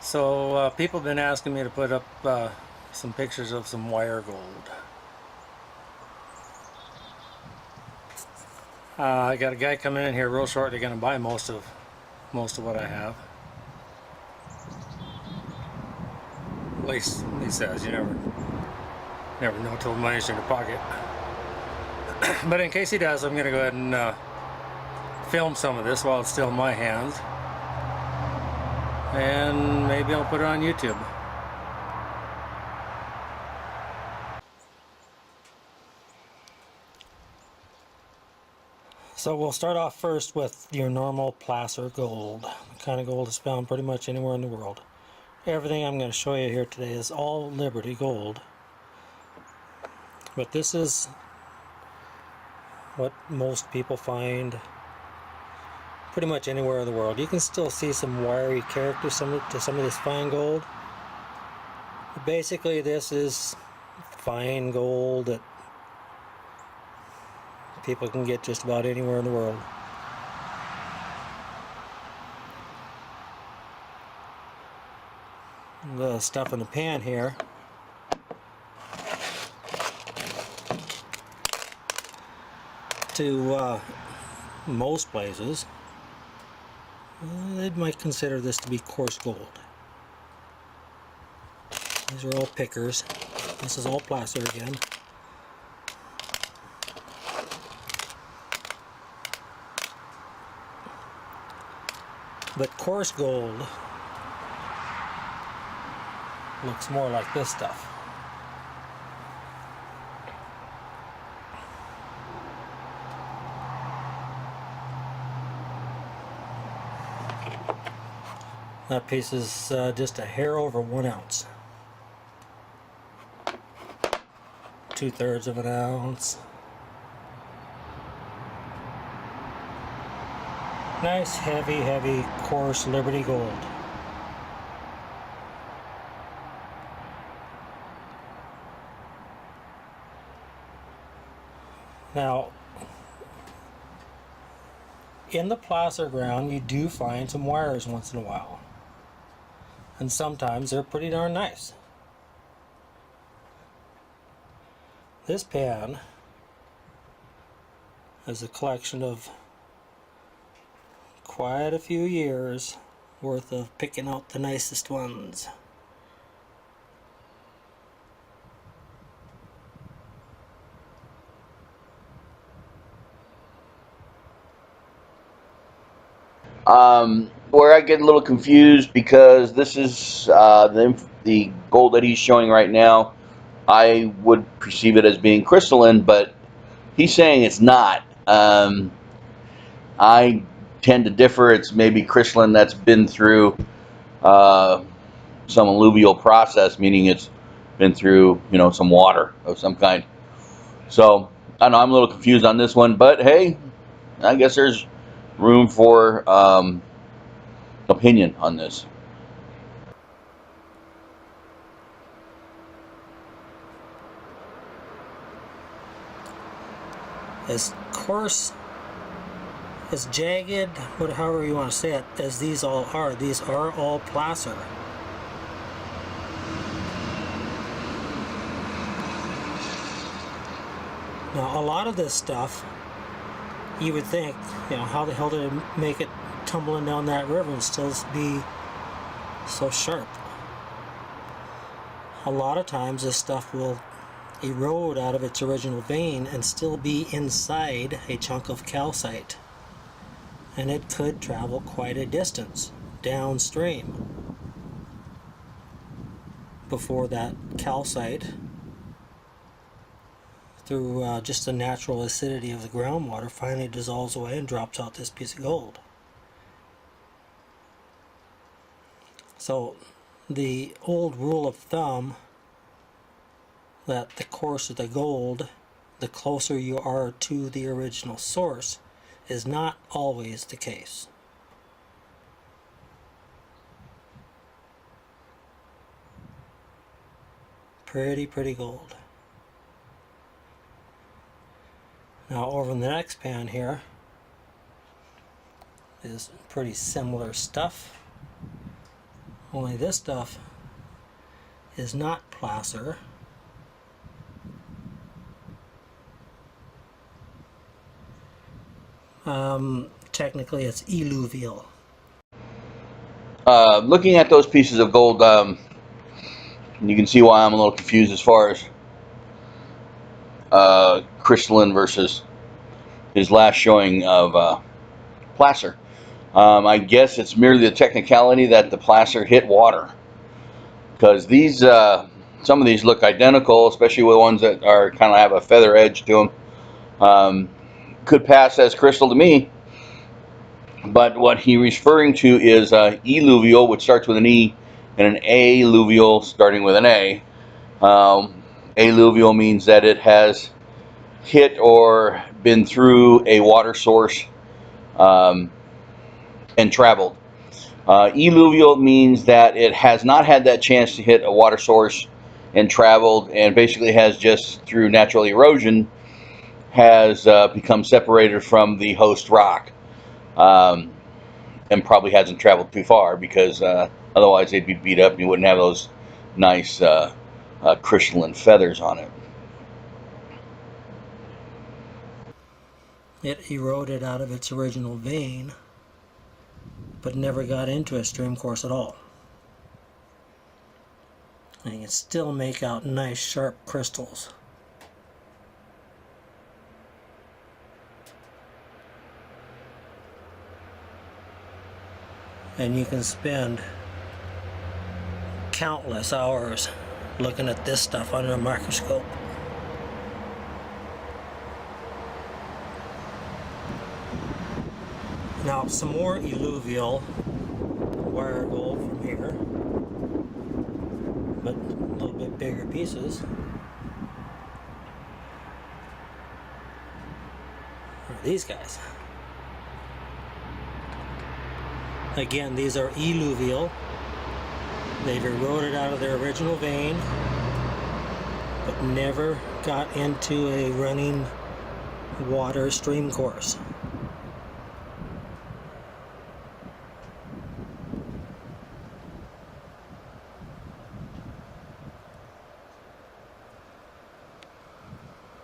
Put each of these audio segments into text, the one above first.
So people have been asking me to put up some pictures of some wire gold. I got a guy coming in here real shortly, going to buy most of what I have. At least he says. You never know till money's in your pocket. But in case he does, I'm going to go ahead and film some of this while it's still in my hands, and maybe I'll put it on YouTube. So we'll start off first with your normal placer gold, the kind of gold that's found pretty much anywhere in the world. Everything I'm going to show you here today is all Liberty gold, but this is what most people find pretty much anywhere in the world. You can still see some wiry character to some of this fine gold. But basically this is fine gold that people can get just about anywhere in the world. The stuff in the pan here to most places they might consider this to be coarse gold. These are all pickers. This is all placer again. But coarse gold looks more like this stuff. That piece is just a hair over 1 ounce. 2/3 of an ounce. Nice heavy coarse Liberty gold. Now, in the placer ground you do find some wires once in a while, and sometimes they're pretty darn nice. This pan is a collection of quite a few years worth of picking out the nicest ones. Where I get a little confused, because this is the gold that he's showing right now. I would perceive it as being crystalline, but he's saying it's not. I tend to differ. It's maybe crystalline that's been through some alluvial process, meaning it's been through, some water of some kind. So I know I'm a little confused on this one, but hey, I guess there's room for opinion on this. As coarse, as jagged, however you want to say it, as these all are all placer. Now, a lot of this stuff, you would think, how the hell did it make it tumbling down that river and still be so sharp? A lot of times this stuff will erode out of its original vein and still be inside a chunk of calcite, and it could travel quite a distance downstream before that calcite, through just the natural acidity of the groundwater, finally dissolves away and drops out this piece of gold. So the old rule of thumb that the coarser the gold, the closer you are to the original source, is not always the case. Pretty gold. Now over in the next pan here is pretty similar stuff. Only this stuff is not placer. Technically it's alluvial. Looking at those pieces of gold, you can see why I'm a little confused as far as crystalline versus his last showing of placer. I guess it's merely the technicality that the placer hit water, because these some of these look identical, especially with ones that are kind of have a feather edge to them. Could pass as crystal to me, but what he's referring to is alluvial, which starts with an E, and an alluvial starting with an A. Alluvial means that it has hit or been through a water source and traveled. Alluvial means that it has not had that chance to hit a water source and traveled, and basically has just through natural erosion has become separated from the host rock, and probably hasn't traveled too far, because otherwise they'd be beat up and you wouldn't have those nice crystalline feathers on it. It eroded out of its original vein, but never got into a stream course at all. And you can still make out nice sharp crystals. And you can spend countless hours looking at this stuff under a microscope. Now some more alluvial wire gold from here, but a little bit bigger pieces. Are these guys? Again, these are alluvial. They've eroded out of their original vein, but never got into a running water stream course.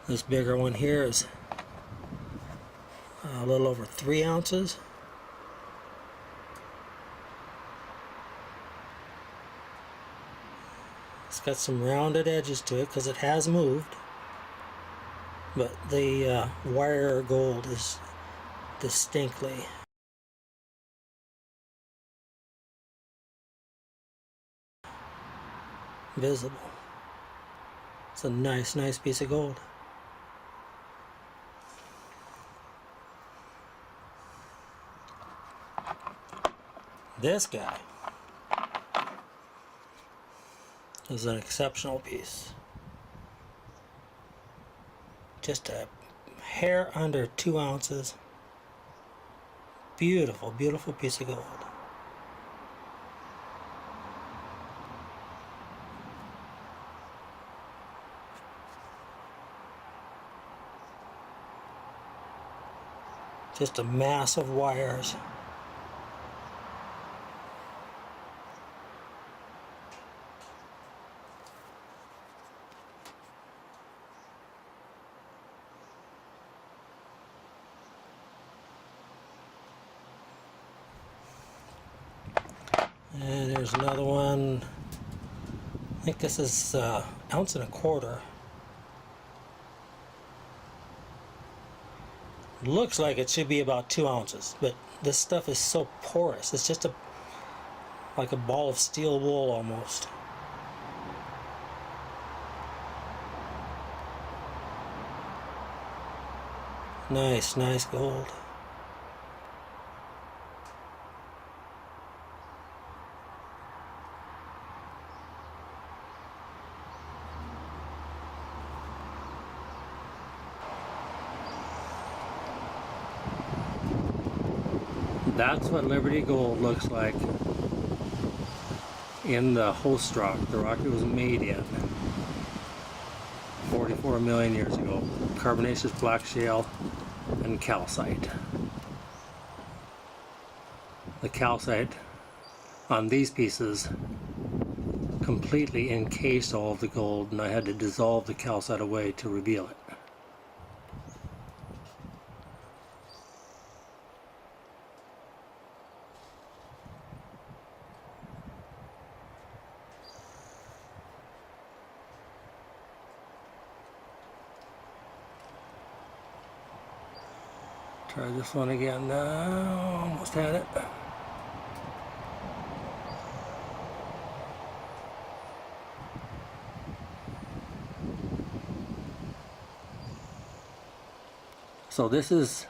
This bigger one here is a little over 3 ounces. It's got some rounded edges to it because it has moved, but the wire gold is distinctly visible. It's a nice piece of gold. This guy is an exceptional piece. Just a hair under 2 ounces. Beautiful, beautiful piece of gold. Just a mass of wires. And there's another one. I think this is 1.25 ounces. Looks like it should be about 2 ounces, but this stuff is so porous. It's just like a ball of steel wool almost. Nice gold. That's what Liberty Gold looks like in the host rock, the rock it was made in 44 million years ago. Carbonaceous black shale and calcite. The calcite on these pieces completely encased all of the gold, and I had to dissolve the calcite away to reveal it. Try this one again now. Almost had it. So this is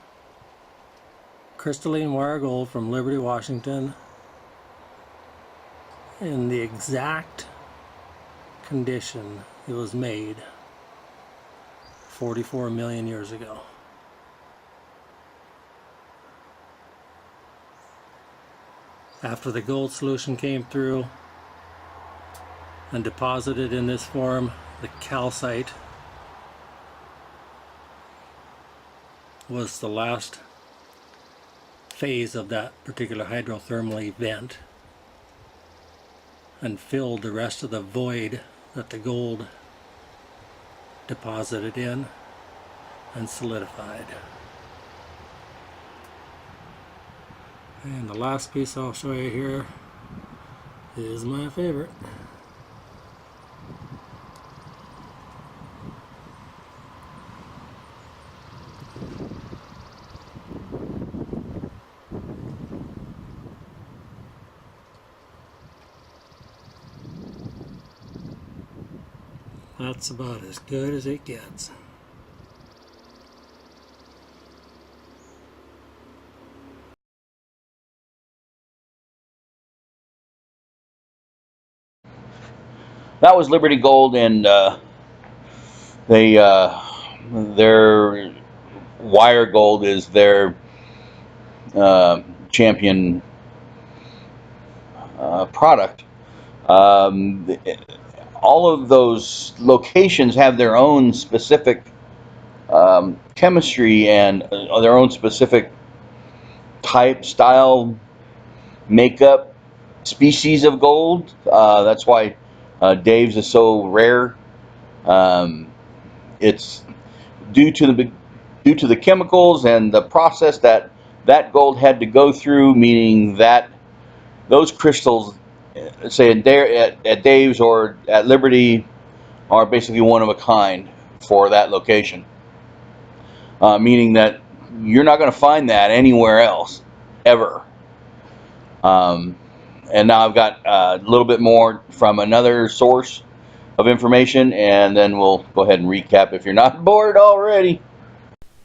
crystalline wire gold from Liberty, Washington, in the exact condition it was made 44 million years ago. After the gold solution came through and deposited in this form, the calcite was the last phase of that particular hydrothermal event and filled the rest of the void that the gold deposited in and solidified. And the last piece I'll show you here is my favorite. That's about as good as it gets. That was Liberty Gold, and their wire gold is their champion product. All of those locations have their own specific chemistry and their own specific type, style, makeup, species of gold. That's why Dave's is so rare. It's due to the chemicals and the process that gold had to go through, meaning that those crystals, say at Dave's or at Liberty, are basically one of a kind for that location. Meaning that you're not going to find that anywhere else, ever. And now I've got a little bit more from another source of information, and then we'll go ahead and recap if you're not bored already.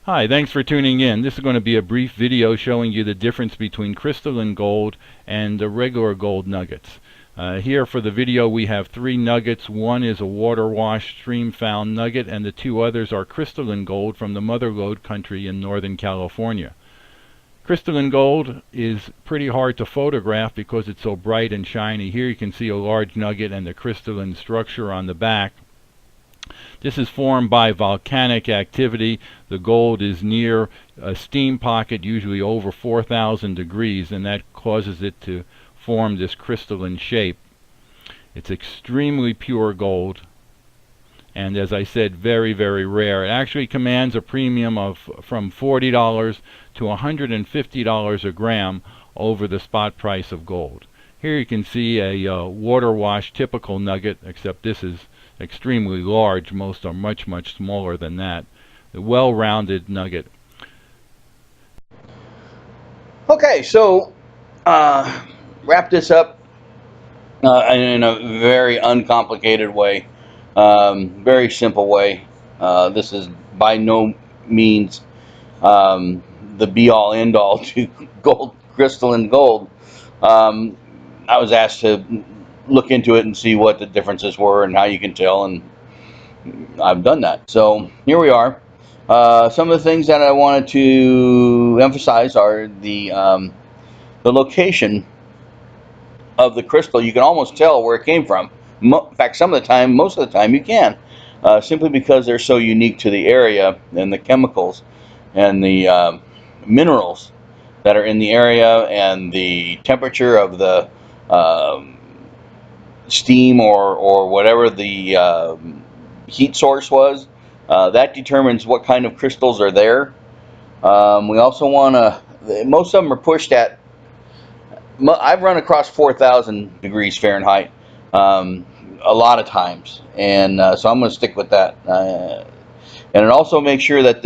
Hi, thanks for tuning in. This is going to be a brief video showing you the difference between crystalline gold and the regular gold nuggets. Here for the video we have 3 nuggets. One is a water wash stream found nugget, and the 2 others are crystalline gold from the mother lode country in Northern California. Crystalline gold is pretty hard to photograph because it's so bright and shiny. Here you can see a large nugget and the crystalline structure on the back. This is formed by volcanic activity. The gold is near a steam pocket, usually over 4,000 degrees, and that causes it to form this crystalline shape. It's extremely pure gold, and as I said, very, very rare. It actually commands a premium of from $40 to $150 a gram over the spot price of gold. Here you can see a water wash typical nugget, except this is extremely large. Most are much, much smaller than that. A well-rounded nugget. Okay, so wrap this up in a very uncomplicated way, very simple way. This is by no means the be-all, end-all to gold, crystalline gold. I was asked to look into it and see what the differences were and how you can tell, and I've done that. So here we are. Some of the things that I wanted to emphasize are the location of the crystal. You can almost tell where it came from. In fact, some of the time, most of the time, you can, simply because they're so unique to the area, and the chemicals and the minerals that are in the area, and the temperature of the steam or whatever the heat source was. That determines what kind of crystals are there. We also want to, most of them are pushed at, I've run across 4,000 degrees Fahrenheit a lot of times, and so I'm going to stick with that. And it also makes sure that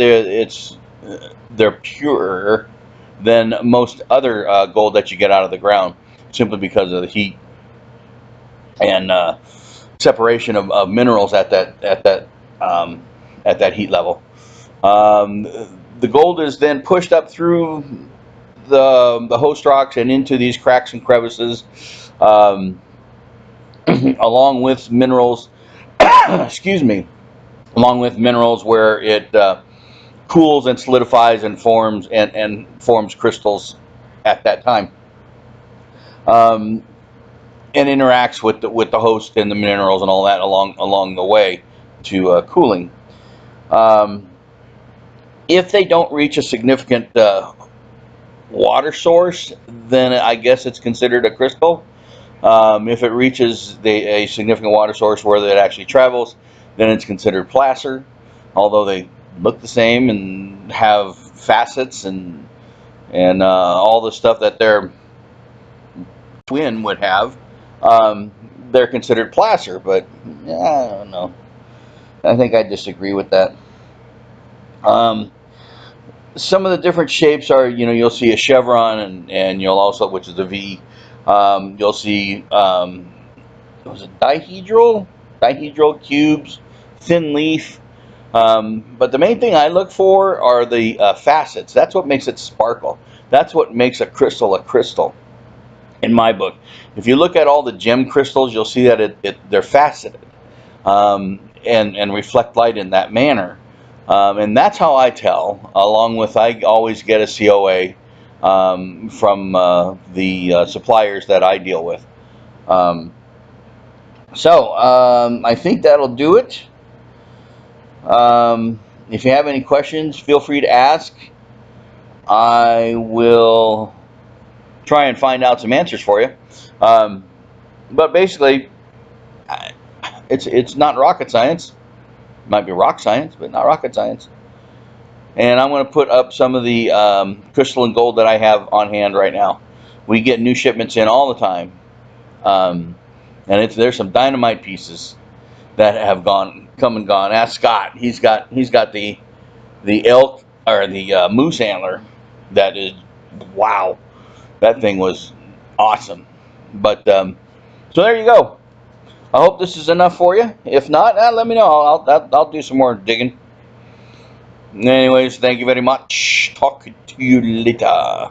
they're purer than most other gold that you get out of the ground, simply because of the heat and separation of minerals at that heat level. The gold is then pushed up through the host rocks and into these cracks and crevices, along with minerals. Excuse me. Along with minerals where it cools and solidifies and forms crystals at that time, and interacts with the host and the minerals and all that along the way to cooling. If they don't reach a significant water source, then I guess it's considered a crystal. If it reaches a significant water source where it actually travels, then it's considered placer, although they look the same and have facets and all the stuff that their twin would have. They're considered placer, but yeah, I don't know. I think I disagree with that. Some of the different shapes are, you'll see a chevron, and you'll also, which is a V. You'll see, was it dihedral cubes, thin leaf. But the main thing I look for are the facets. That's what makes it sparkle. That's what makes a crystal, in my book. If you look at all the gem crystals, you'll see that they're faceted, and reflect light in that manner. And that's how I tell, along with, I always get a COA from the suppliers that I deal with. I think that'll do it. If you have any questions, feel free to ask. I will try and find out some answers for you. But basically, it's not rocket science. It might be rock science, but not rocket science. And I'm going to put up some of the crystalline gold that I have on hand right now. We get new shipments in all the time, and there's some dynamite pieces that have come and gone. Ask Scott. He's got the elk, or the moose antler. That is, wow, that thing was awesome. But so there you go. I hope this is enough for you. If not, let me know. I'll do some more digging. Anyways, thank you very much. Talk to you later.